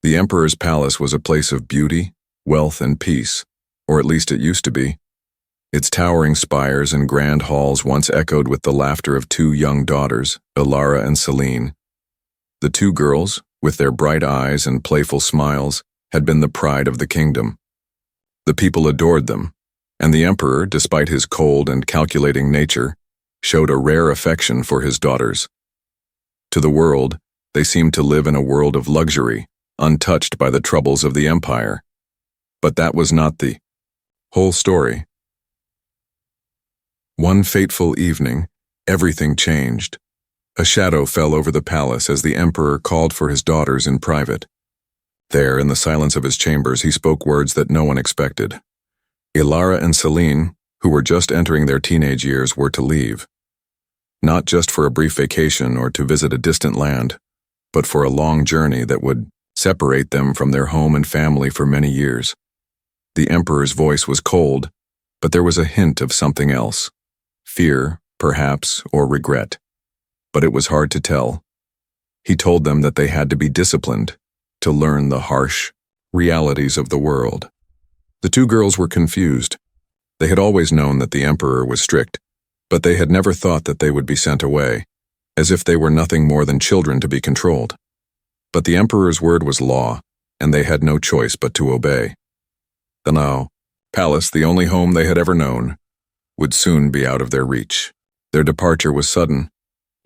The emperor's palace was a place of beauty, wealth, and peace, or at least it used to be. Its towering spires and grand halls once echoed with the laughter of two young daughters, Ilara and Selene. The two girls, with their bright eyes and playful smiles, had been the pride of the kingdom. The people adored them, and the emperor, despite his cold and calculating nature, showed a rare affection for his daughters. To the world, they seemed to live in a world of luxury, untouched by the troubles of the empire. But that was not the whole story. One fateful evening, everything changed. A shadow fell over the palace as the emperor called for his daughters in private. There, in the silence of his chambers, he spoke words that no one expected. Ilara and Selene, who were just entering their teenage years, were to leave. Not just for a brief vacation or to visit a distant land, but for a long journey that would separate them from their home and family for many years. The emperor's voice was cold, but there was a hint of something else. Fear, perhaps, or regret. But it was hard to tell. He told them that they had to be disciplined, to learn the harsh realities of the world. The two girls were confused. They had always known that the emperor was strict, but they had never thought that they would be sent away, as if they were nothing more than children to be controlled. But the emperor's word was law, and they had no choice but to obey. The now palace, the only home they had ever known, would soon be out of their reach. Their departure was sudden,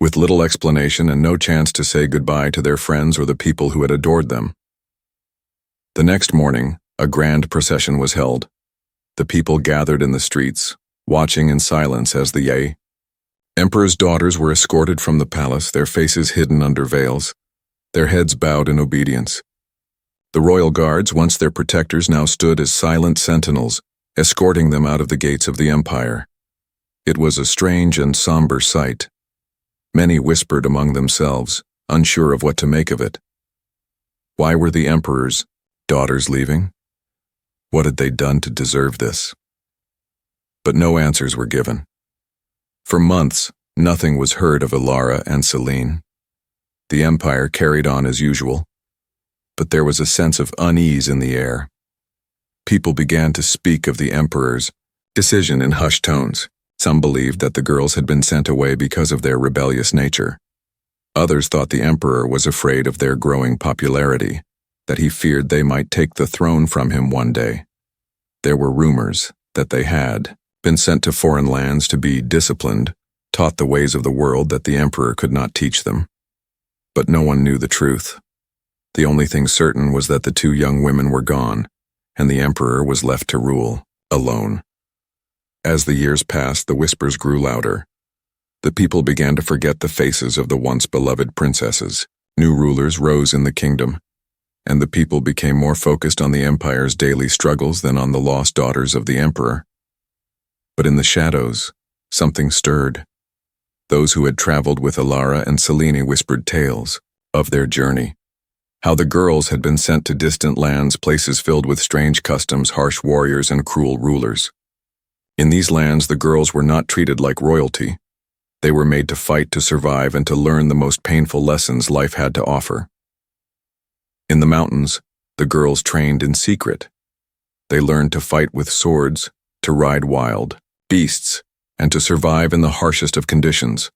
with little explanation and no chance to say goodbye to their friends or the people who had adored them. The next morning, a grand procession was held. The people gathered in the streets, watching in silence as the emperor's daughters were escorted from the palace, their faces hidden under veils, their heads bowed in obedience. The royal guards, once their protectors, now stood as silent sentinels, escorting them out of the gates of the empire. It was a strange and somber sight. Many whispered among themselves, unsure of what to make of it. Why were the emperor's daughters leaving? What had they done to deserve this? But no answers were given. For months, nothing was heard of Ilara and Selene. The empire carried on as usual, but there was a sense of unease in the air. People began to speak of the emperor's decision in hushed tones. Some believed that the girls had been sent away because of their rebellious nature. Others thought the emperor was afraid of their growing popularity, that he feared they might take the throne from him one day. There were rumors that they had been sent to foreign lands to be disciplined, taught the ways of the world that the emperor could not teach them. But no one knew the truth. The only thing certain was that the two young women were gone, and the emperor was left to rule, alone. As the years passed, the whispers grew louder. The people began to forget the faces of the once beloved princesses. New rulers rose in the kingdom, and the people became more focused on the empire's daily struggles than on the lost daughters of the emperor. But in the shadows, something stirred. Those who had traveled with Ilara and Selene whispered tales of their journey, how the girls had been sent to distant lands, places filled with strange customs, harsh warriors, and cruel rulers. In these lands, the girls were not treated like royalty. They were made to fight to survive and to learn the most painful lessons life had to offer. In the mountains, the girls trained in secret. They learned to fight with swords, to ride wild beasts, and to survive in the harshest of conditions.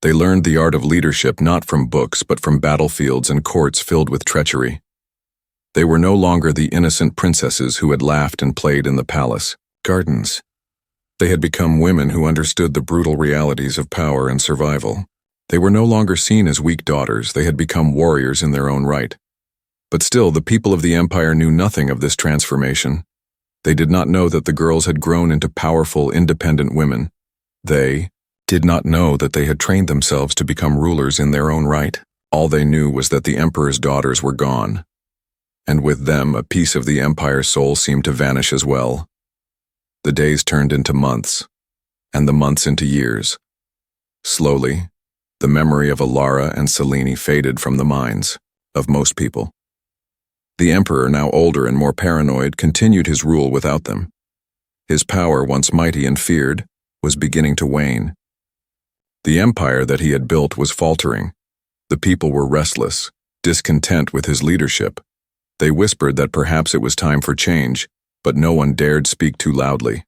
They learned the art of leadership not from books but from battlefields and courts filled with treachery. They were no longer the innocent princesses who had laughed and played in the palace gardens. They had become women who understood the brutal realities of power and survival. They were no longer seen as weak daughters, they had become warriors in their own right. But still, the people of the empire knew nothing of this transformation. They did not know that the girls had grown into powerful, independent women. They did not know that they had trained themselves to become rulers in their own right. All they knew was that the emperor's daughters were gone. And with them, a piece of the empire's soul seemed to vanish as well. The days turned into months, and the months into years. Slowly, the memory of Ilara and Selene faded from the minds of most people. The emperor, now older and more paranoid, continued his rule without them. His power, once mighty and feared, was beginning to wane. The empire that he had built was faltering. The people were restless, discontent with his leadership, They whispered that perhaps it was time for change, but no one dared speak too loudly.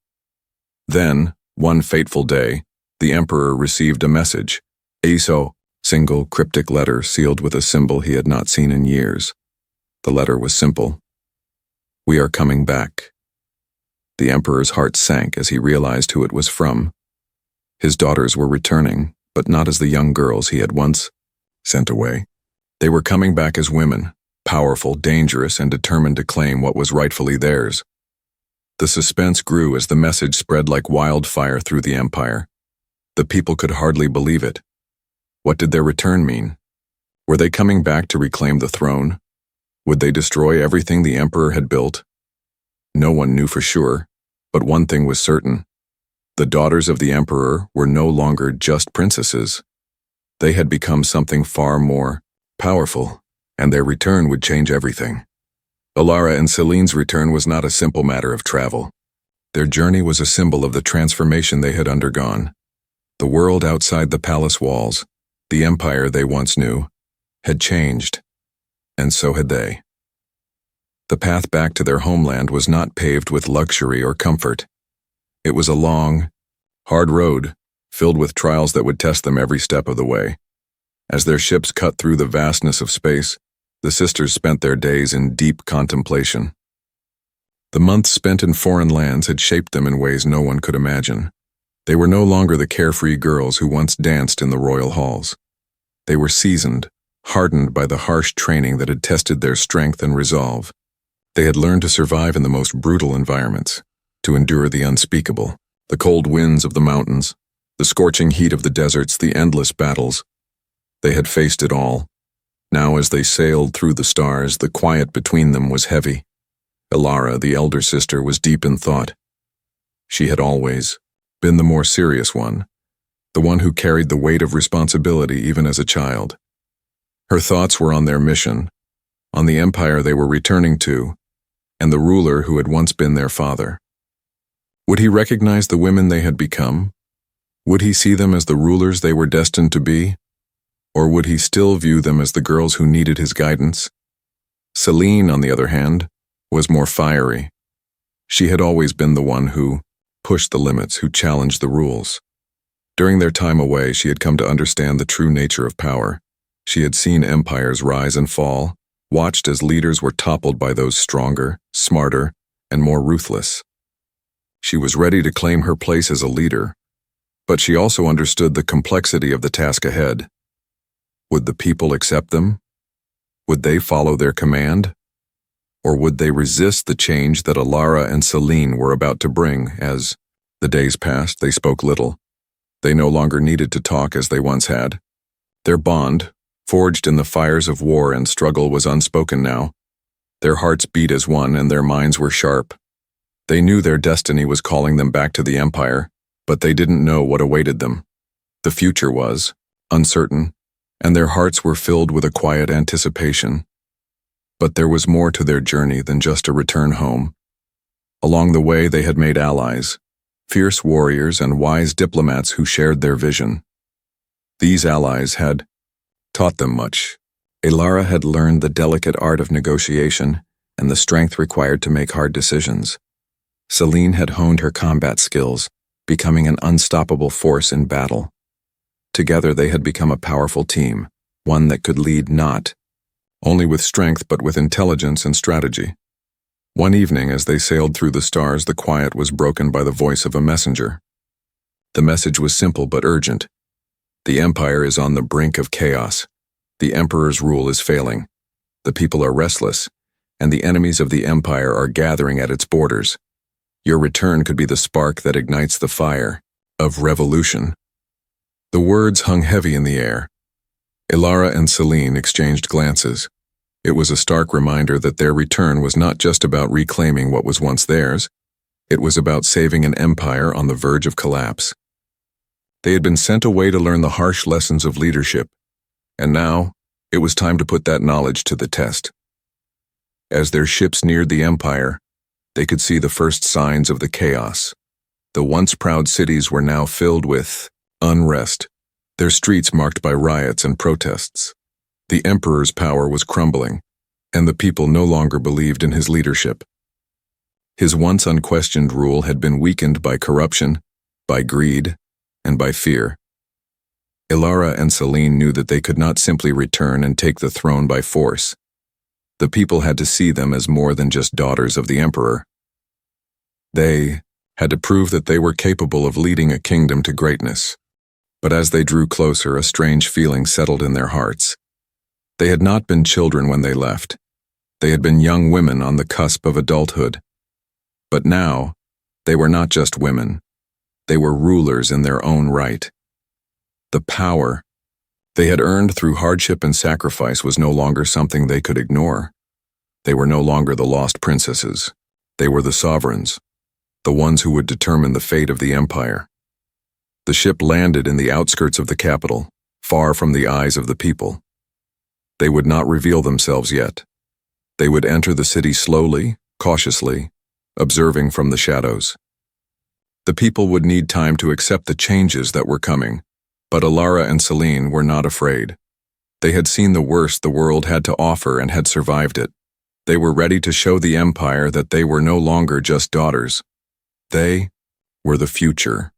Then, one fateful day, the emperor received a message, a single cryptic letter sealed with a symbol he had not seen in years. The letter was simple. "We are coming back." The emperor's heart sank as he realized who it was from. His daughters were returning, but not as the young girls he had once sent away. They were coming back as women, powerful, dangerous, and determined to claim what was rightfully theirs. The suspense grew as the message spread like wildfire through the empire. The people could hardly believe it. What did their return mean? Were they coming back to reclaim the throne? Would they destroy everything the emperor had built? No one knew for sure, but one thing was certain. The daughters of the emperor were no longer just princesses. They had become something far more powerful, and their return would change everything. Alara and Celine's return was not a simple matter of travel. Their journey was a symbol of the transformation they had undergone. The world outside the palace walls, the empire they once knew, had changed, and so had they. The path back to their homeland was not paved with luxury or comfort. It was a long, hard road, filled with trials that would test them every step of the way. As their ships cut through the vastness of space, the sisters spent their days in deep contemplation. The months spent in foreign lands had shaped them in ways no one could imagine. They were no longer the carefree girls who once danced in the royal halls. They were seasoned, hardened by the harsh training that had tested their strength and resolve. They had learned to survive in the most brutal environments, to endure the unspeakable, the cold winds of the mountains, the scorching heat of the deserts, the endless battles. They had faced it all. Now as they sailed through the stars, the quiet between them was heavy. Alara, the elder sister, was deep in thought. She had always been the more serious one, the one who carried the weight of responsibility even as a child. Her thoughts were on their mission, on the empire they were returning to, and the ruler who had once been their father. Would he recognize the women they had become? Would he see them as the rulers they were destined to be? Or would he still view them as the girls who needed his guidance? Celine, on the other hand, was more fiery. She had always been the one who pushed the limits, who challenged the rules. During their time away, she had come to understand the true nature of power. She had seen empires rise and fall, watched as leaders were toppled by those stronger, smarter, and more ruthless. She was ready to claim her place as a leader, but she also understood the complexity of the task ahead. Would the people accept them? Would they follow their command? Or would they resist the change that Alara and Celine were about to bring? As the days passed, they spoke little. They no longer needed to talk as they once had. Their bond, forged in the fires of war and struggle, was unspoken now. Their hearts beat as one and their minds were sharp. They knew their destiny was calling them back to the empire, but they didn't know what awaited them. The future was uncertain, and their hearts were filled with a quiet anticipation. But there was more to their journey than just a return home. Along the way, they had made allies, fierce warriors and wise diplomats who shared their vision. These allies had taught them much. Alara had learned the delicate art of negotiation and the strength required to make hard decisions. Celine had honed her combat skills, becoming an unstoppable force in battle. Together they had become a powerful team, one that could lead not only with strength but with intelligence and strategy. One evening, as they sailed through the stars, the quiet was broken by the voice of a messenger. The message was simple but urgent. The empire is on the brink of chaos. The emperor's rule is failing. The people are restless, and the enemies of the empire are gathering at its borders. Your return could be the spark that ignites the fire of revolution. The words hung heavy in the air. Alara and Celine exchanged glances. It was a stark reminder that their return was not just about reclaiming what was once theirs. It was about saving an empire on the verge of collapse. They had been sent away to learn the harsh lessons of leadership, and now it was time to put that knowledge to the test. As their ships neared the empire, they could see the first signs of the chaos. The once proud cities were now filled with unrest, their streets marked by riots and protests. The emperor's power was crumbling, and the people no longer believed in his leadership. His once unquestioned rule had been weakened by corruption, by greed, and by fear. Ilara and Selene knew that they could not simply return and take the throne by force. The people had to see them as more than just daughters of the emperor. They had to prove that they were capable of leading a kingdom to greatness. But as they drew closer, a strange feeling settled in their hearts. They had not been children when they left. They had been young women on the cusp of adulthood. But now, they were not just women. They were rulers in their own right. The power they had earned through hardship and sacrifice was no longer something they could ignore. They were no longer the lost princesses. They were the sovereigns, the ones who would determine the fate of the empire. The ship landed in the outskirts of the capital, far from the eyes of the people. They would not reveal themselves yet. They would enter the city slowly, cautiously, observing from the shadows. The people would need time to accept the changes that were coming, but Ilara and Selene were not afraid. They had seen the worst the world had to offer and had survived it. They were ready to show the empire that they were no longer just daughters. They were the future.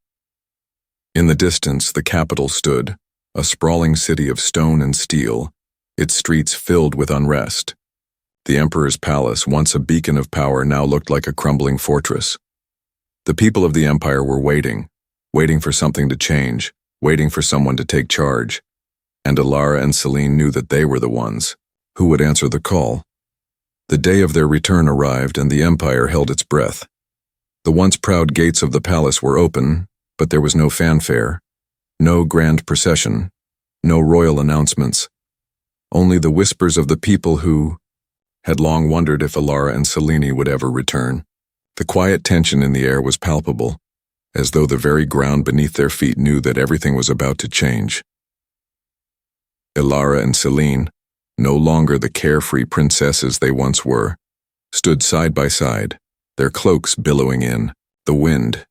In the distance, the capital stood, a sprawling city of stone and steel, its streets filled with unrest. The emperor's palace, once a beacon of power, now looked like a crumbling fortress. The people of the empire were waiting for something to change, waiting for someone to take charge. And Ilara and Selene knew that they were the ones who would answer the call. The day of their return arrived, and the empire held its breath. The once proud gates of the palace were open, but there was no fanfare, no grand procession, no royal announcements. Only the whispers of the people who had long wondered if Ilara and Selene would ever return. The quiet tension in the air was palpable, as though the very ground beneath their feet knew that everything was about to change. Ilara and Selene, no longer the carefree princesses they once were, stood side by side, their cloaks billowing in the wind.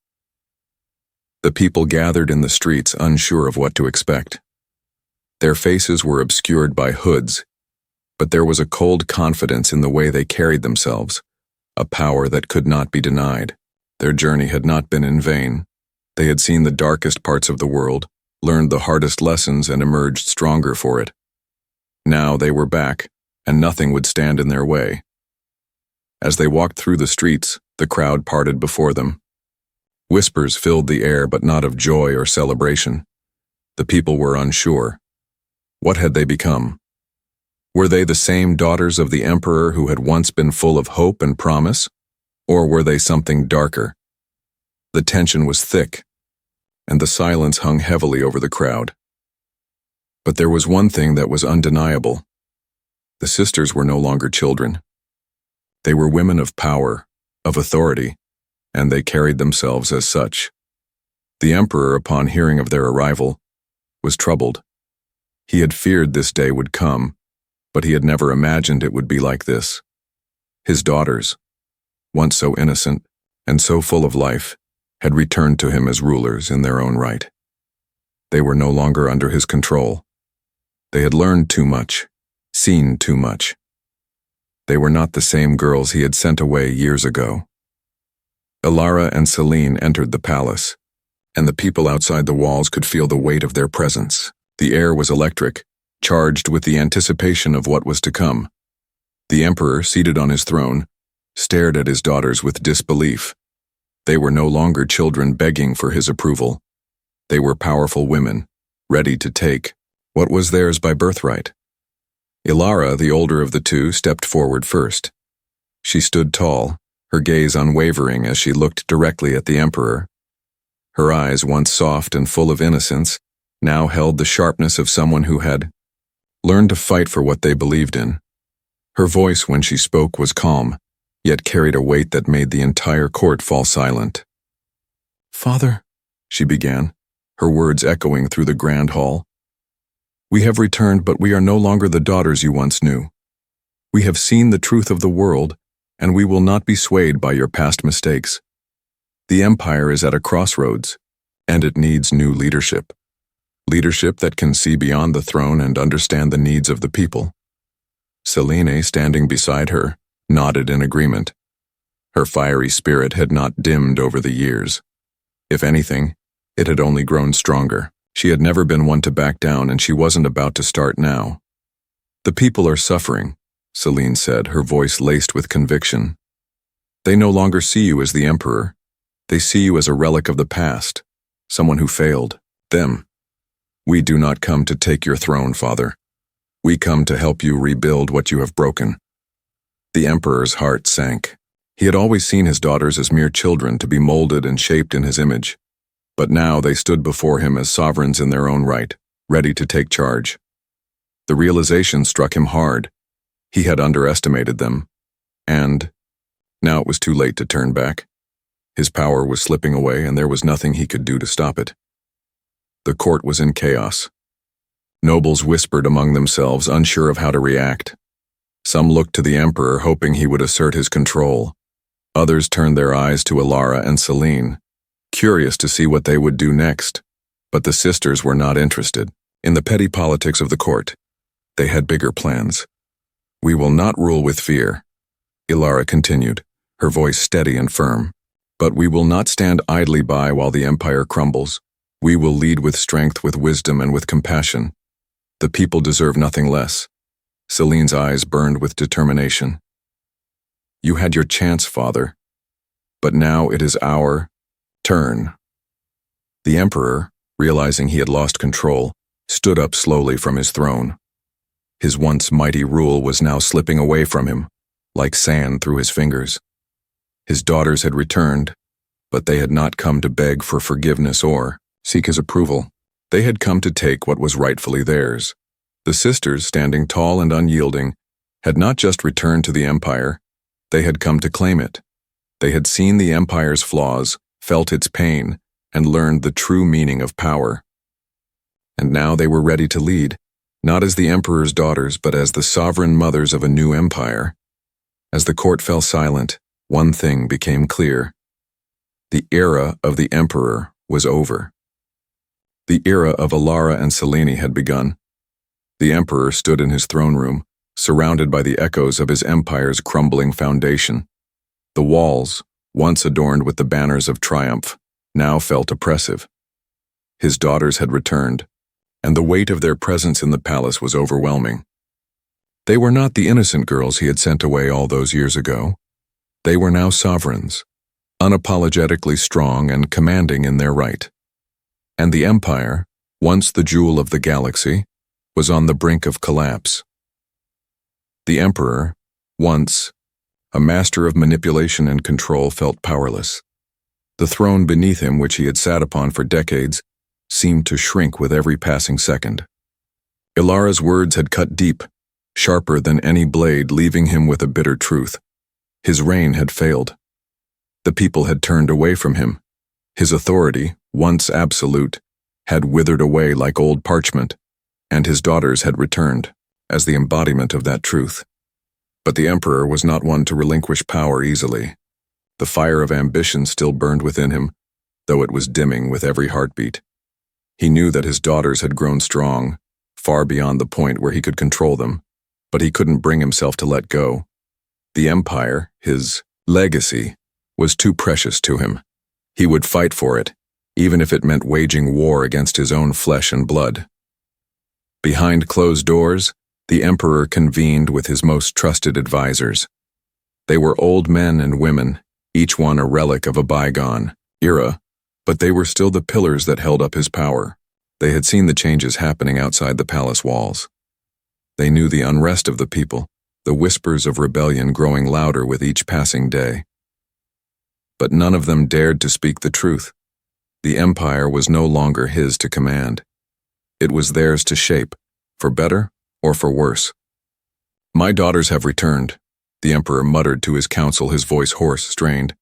The people gathered in the streets, unsure of what to expect. Their faces were obscured by hoods, but there was a cold confidence in the way they carried themselves, a power that could not be denied. Their journey had not been in vain. They had seen the darkest parts of the world, learned the hardest lessons, and emerged stronger for it. Now they were back, and nothing would stand in their way. As they walked through the streets, the crowd parted before them. Whispers filled the air, but not of joy or celebration. The people were unsure. What had they become? Were they the same daughters of the emperor who had once been full of hope and promise? Or were they something darker? The tension was thick, and the silence hung heavily over the crowd. But there was one thing that was undeniable. The sisters were no longer children. They were women of power, of authority, and they carried themselves as such. The emperor, upon hearing of their arrival, was troubled. He had feared this day would come, but he had never imagined it would be like this. His daughters, once so innocent and so full of life, had returned to him as rulers in their own right. They were no longer under his control. They had learned too much, seen too much. They were not the same girls he had sent away years ago. Ilara and Selene entered the palace, and the people outside the walls could feel the weight of their presence. The air was electric, charged with the anticipation of what was to come. The emperor, seated on his throne, stared at his daughters with disbelief. They were no longer children begging for his approval. They were powerful women, ready to take what was theirs by birthright. Ilara, the older of the two, stepped forward first. She stood tall, her gaze unwavering as she looked directly at the emperor. Her eyes, once soft and full of innocence, now held the sharpness of someone who had learned to fight for what they believed in. Her voice, when she spoke, was calm, yet carried a weight that made the entire court fall silent. "Father," she began, her words echoing through the grand hall, "we have returned, but we are no longer the daughters you once knew. We have seen the truth of the world, and we will not be swayed by your past mistakes. The empire is at a crossroads, and it needs new leadership. Leadership that can see beyond the throne and understand the needs of the people. Selene, standing beside her, nodded in agreement. Her fiery spirit had not dimmed over the years. If anything, it had only grown stronger. She had never been one to back down, and she wasn't about to start now. "The people are suffering," Selene said, her voice laced with conviction. "They no longer see you as the Emperor. They see you as a relic of the past, someone who failed them. We do not come to take your throne, Father. We come to help you rebuild what you have broken." The Emperor's heart sank. He had always seen his daughters as mere children to be molded and shaped in his image. But now they stood before him as sovereigns in their own right, ready to take charge. The realization struck him hard. He had underestimated them, and now it was too late to turn back. His power was slipping away, and there was nothing he could do to stop it. The court was in chaos. Nobles whispered among themselves, unsure of how to react. Some looked to the Emperor, hoping he would assert his control. Others turned their eyes to Alara and Selene, curious to see what they would do next. But the sisters were not interested in the petty politics of the court. They had bigger plans. "We will not rule with fear," Alara continued, her voice steady and firm. "But we will not stand idly by while the empire crumbles. We will lead with strength, with wisdom, and with compassion. The people deserve nothing less." Selene's eyes burned with determination. "You had your chance, Father. But now it is our turn." The Emperor, realizing he had lost control, stood up slowly from his throne. His once mighty rule was now slipping away from him, like sand through his fingers. His daughters had returned, but they had not come to beg for forgiveness or seek his approval. They had come to take what was rightfully theirs. The sisters, standing tall and unyielding, had not just returned to the empire, they had come to claim it. They had seen the empire's flaws, felt its pain, and learned the true meaning of power. And now they were ready to lead, not as the emperor's daughters, but as the sovereign mothers of a new empire. As the court fell silent, one thing became clear. The era of the emperor was over. The era of Alara and Selene had begun. The emperor stood in his throne room, surrounded by the echoes of his empire's crumbling foundation. The walls, once adorned with the banners of triumph, now felt oppressive. His daughters had returned, and the weight of their presence in the palace was overwhelming. They were not the innocent girls he had sent away all those years ago. They were now sovereigns, unapologetically strong and commanding in their right. And the empire, once the jewel of the galaxy, was on the brink of collapse. The emperor, once a master of manipulation and control, felt powerless. The throne beneath him, which he had sat upon for decades, seemed to shrink with every passing second. Ilara's words had cut deep, sharper than any blade, leaving him with a bitter truth. His reign had failed. The people had turned away from him. His authority, once absolute, had withered away like old parchment, and his daughters had returned as the embodiment of that truth. But the emperor was not one to relinquish power easily. The fire of ambition still burned within him, though it was dimming with every heartbeat. He knew that his daughters had grown strong, far beyond the point where he could control them, but he couldn't bring himself to let go. The empire, his legacy, was too precious to him. He would fight for it, even if it meant waging war against his own flesh and blood. Behind closed doors, the emperor convened with his most trusted advisors. They were old men and women, each one a relic of a bygone era, but they were still the pillars that held up his power. They had seen the changes happening outside the palace walls. They knew the unrest of the people, the whispers of rebellion growing louder with each passing day. But none of them dared to speak the truth. The empire was no longer his to command. It was theirs to shape, for better or for worse. "My daughters have returned," the emperor muttered to his council, his voice hoarse, strained.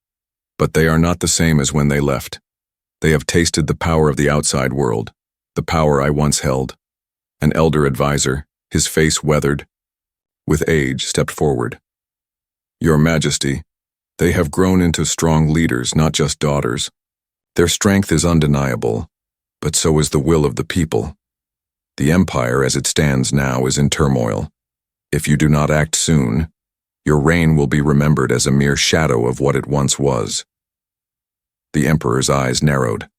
"But they are not the same as when they left. They have tasted the power of the outside world, the power I once held." An elder advisor, his face weathered with age, stepped forward. "Your Majesty, they have grown into strong leaders, not just daughters. Their strength is undeniable, but so is the will of the people. The empire, as it stands now, is in turmoil. If you do not act soon, your reign will be remembered as a mere shadow of what it once was." The emperor's eyes narrowed.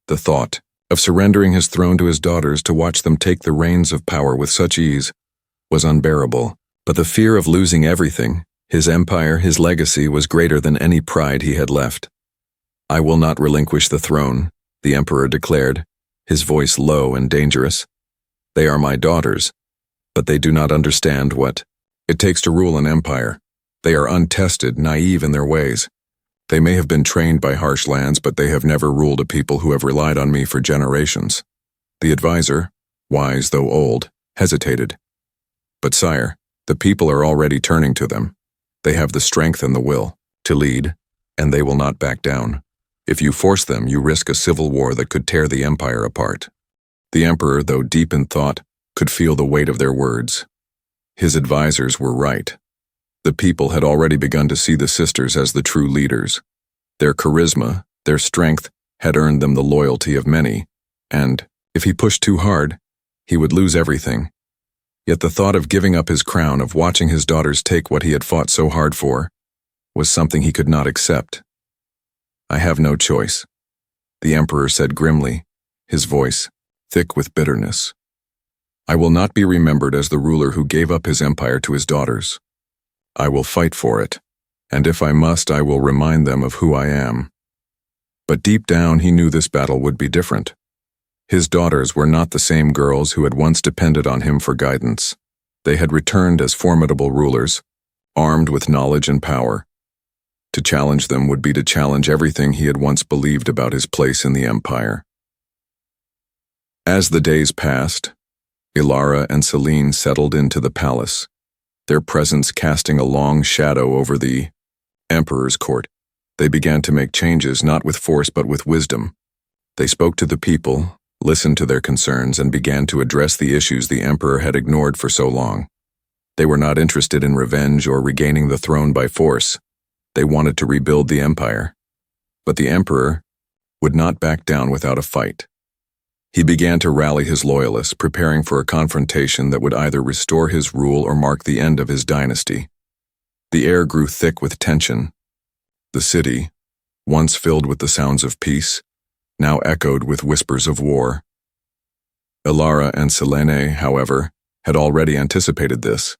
The thought of surrendering his throne to his daughters to watch them take the reins of power with such ease was unbearable, but the fear of losing everything, his empire, his legacy, was greater than any pride he had left. "I will not relinquish the throne," the emperor declared, his voice low and dangerous. "They are my daughters, but they do not understand what it takes to rule an empire. They are untested, naive in their ways. They may have been trained by harsh lands, but they have never ruled a people who have relied on me for generations." The advisor, wise though old, hesitated. "But sire, the people are already turning to them. They have the strength and the will to lead, and they will not back down. If you force them, you risk a civil war that could tear the empire apart." The emperor, though deep in thought, could feel the weight of their words. His advisors were right. The people had already begun to see the sisters as the true leaders. Their charisma, their strength, had earned them the loyalty of many, and, if he pushed too hard, he would lose everything. Yet the thought of giving up his crown, of watching his daughters take what he had fought so hard for, was something he could not accept. "I have no choice," the emperor said grimly, his voice thick with bitterness. "I will not be remembered as the ruler who gave up his empire to his daughters. I will fight for it, and if I must, I will remind them of who I am." But deep down he knew this battle would be different. His daughters were not the same girls who had once depended on him for guidance. They had returned as formidable rulers, armed with knowledge and power. To challenge them would be to challenge everything he had once believed about his place in the empire. As the days passed, Ilara and Selene settled into the palace, their presence casting a long shadow over the emperor's court. They began to make changes not with force but with wisdom. They spoke to the people, listened to their concerns, and began to address the issues the emperor had ignored for so long. They were not interested in revenge or regaining the throne by force. They wanted to rebuild the empire. But the emperor would not back down without a fight. He began to rally his loyalists, preparing for a confrontation that would either restore his rule or mark the end of his dynasty. The air grew thick with tension. The city, once filled with the sounds of peace, now echoed with whispers of war. Ilara and Selene, however, had already anticipated this.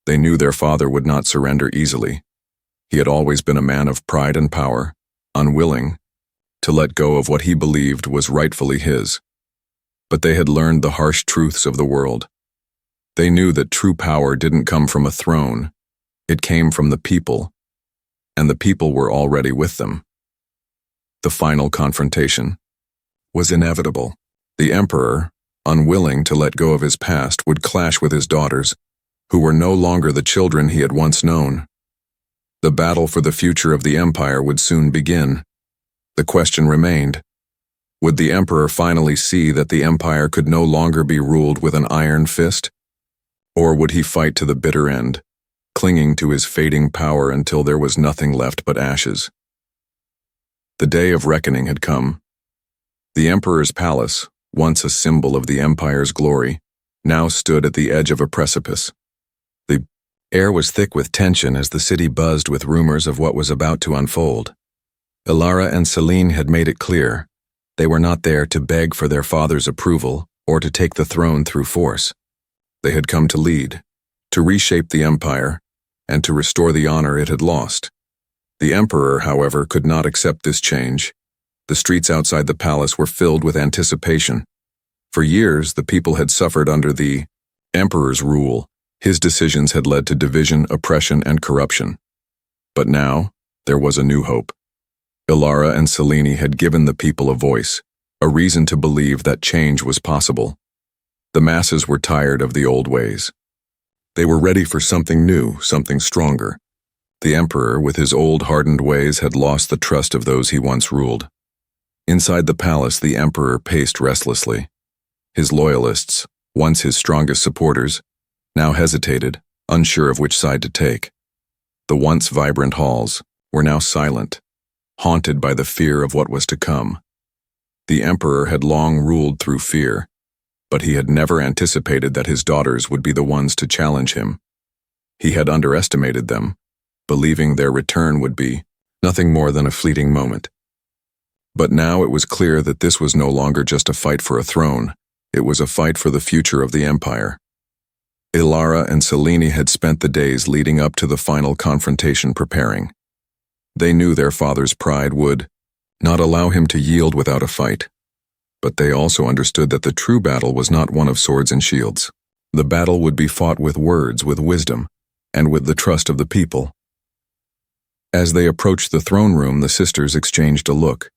They knew their father would not surrender easily. He had always been a man of pride and power, unwilling to let go of what he believed was rightfully his. But they had learned the harsh truths of the world. They knew that true power didn't come from a throne. It came from the people, and the people were already with them. The final confrontation was inevitable. The emperor, unwilling to let go of his past, would clash with his daughters, who were no longer the children he had once known. The battle for the future of the empire would soon begin. The question remained, would the emperor finally see that the empire could no longer be ruled with an iron fist? Or would he fight to the bitter end, clinging to his fading power until there was nothing left but ashes? The day of reckoning had come. The emperor's palace, once a symbol of the empire's glory, now stood at the edge of a precipice. The air was thick with tension as the city buzzed with rumors of what was about to unfold. Ilara and Selene had made it clear. They were not there to beg for their father's approval or to take the throne through force. They had come to lead, to reshape the empire, and to restore the honor it had lost. The emperor, however, could not accept this change. The streets outside the palace were filled with anticipation. For years, the people had suffered under the emperor's rule. His decisions had led to division, oppression, and corruption. But now, there was a new hope. Ilara and Selene had given the people a voice, a reason to believe that change was possible. The masses were tired of the old ways. They were ready for something new, something stronger. The emperor, with his old hardened ways, had lost the trust of those he once ruled. Inside the palace, the emperor paced restlessly. His loyalists, once his strongest supporters, now hesitated, unsure of which side to take. The once vibrant halls were now silent, haunted by the fear of what was to come. The emperor had long ruled through fear, but he had never anticipated that his daughters would be the ones to challenge him. He had underestimated them, believing their return would be nothing more than a fleeting moment. But now it was clear that this was no longer just a fight for a throne, it was a fight for the future of the empire. Ilara and Selene had spent the days leading up to the final confrontation preparing. They knew their father's pride would not allow him to yield without a fight. But they also understood that the true battle was not one of swords and shields. The battle would be fought with words, with wisdom, and with the trust of the people. As they approached the throne room, the sisters exchanged a look.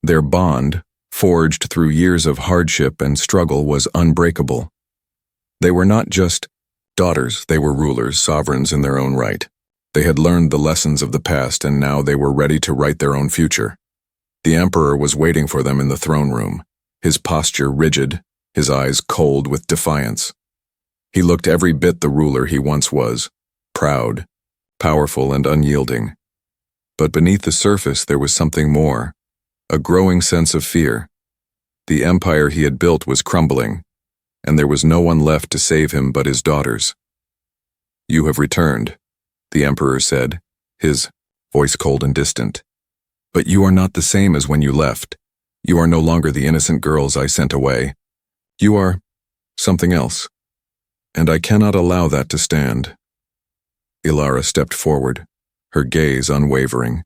Their bond, forged through years of hardship and struggle, was unbreakable. They were not just daughters, they were rulers, sovereigns in their own right. They had learned the lessons of the past, and now they were ready to write their own future. The emperor was waiting for them in the throne room, his posture rigid, his eyes cold with defiance. He looked every bit the ruler he once was, proud, powerful, and unyielding. But beneath the surface there was something more, a growing sense of fear. The empire he had built was crumbling, and there was no one left to save him but his daughters. "You have returned," the emperor said, his voice cold and distant. "But you are not the same as when you left. You are no longer the innocent girls I sent away. You are something else, and I cannot allow that to stand." Ilara stepped forward, her gaze unwavering.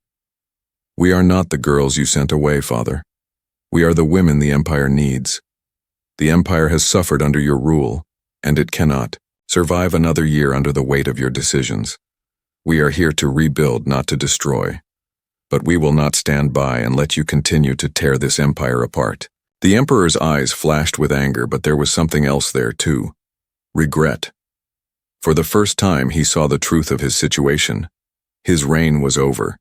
"We are not the girls you sent away, Father. We are the women the empire needs. The empire has suffered under your rule, and it cannot survive another year under the weight of your decisions. We are here to rebuild, not to destroy. But we will not stand by and let you continue to tear this empire apart." The emperor's eyes flashed with anger, but there was something else there too. Regret. For the first time he saw the truth of his situation. His reign was over.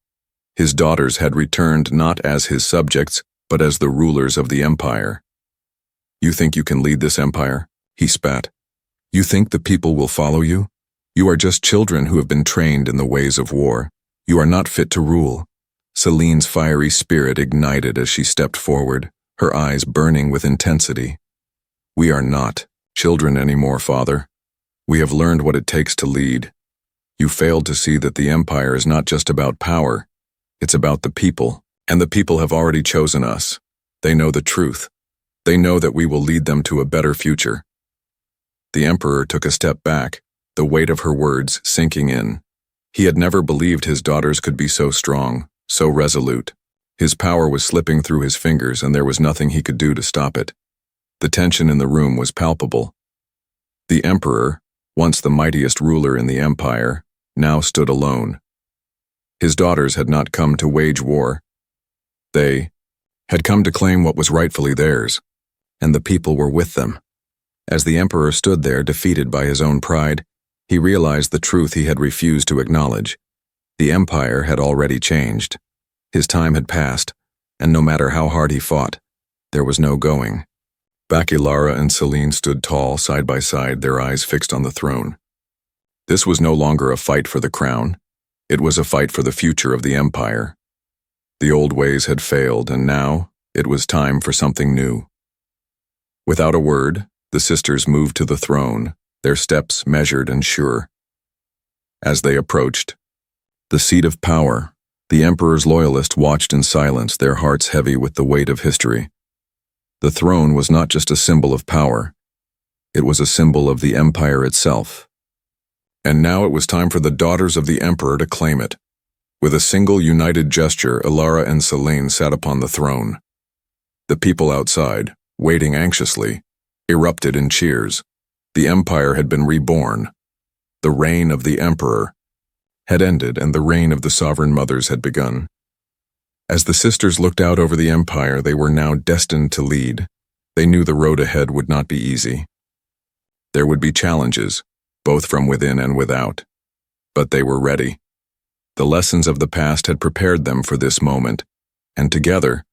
His daughters had returned not as his subjects, but as the rulers of the empire. "You think you can lead this empire?" he spat. "You think the people will follow you? You are just children who have been trained in the ways of war. You are not fit to rule." Selene's fiery spirit ignited as she stepped forward, her eyes burning with intensity. "We are not children anymore, Father. We have learned what it takes to lead. You failed to see that the empire is not just about power. It's about the people, and the people have already chosen us. They know the truth. They know that we will lead them to a better future." The emperor took a step back, the weight of her words sinking in. He had never believed his daughters could be so strong, so resolute. His power was slipping through his fingers, and there was nothing he could do to stop it. The tension in the room was palpable. The emperor, once the mightiest ruler in the empire, now stood alone. His daughters had not come to wage war. They had come to claim what was rightfully theirs, and the people were with them. As the emperor stood there, defeated by his own pride, he realized the truth he had refused to acknowledge. The empire had already changed. His time had passed, and no matter how hard he fought, there was no going. Back Ilara and Selene stood tall, side by side, their eyes fixed on the throne. This was no longer a fight for the crown. It was a fight for the future of the empire. The old ways had failed, and now it was time for something new. Without a word, the sisters moved to the throne, their steps measured and sure. As they approached the seat of power, the emperor's loyalists watched in silence, their hearts heavy with the weight of history. The throne was not just a symbol of power. It was a symbol of the empire itself. And now it was time for the daughters of the emperor to claim it. With a single united gesture, Ilara and Selene sat upon the throne. The people outside, waiting anxiously, erupted in cheers. The empire had been reborn. The reign of the emperor had ended, and the reign of the sovereign mothers had begun. As the sisters looked out over the empire, they were now destined to lead. They knew the road ahead would not be easy. There would be challenges, both from within and without. But they were ready. The lessons of the past had prepared them for this moment, and together,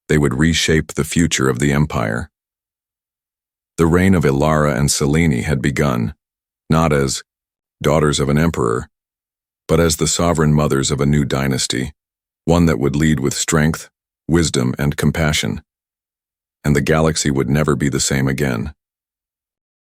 they would reshape the future of the empire. The reign of Ilara and Selene had begun, not as daughters of an emperor, but as the sovereign mothers of a new dynasty, one that would lead with strength, wisdom, and compassion. And the galaxy would never be the same again.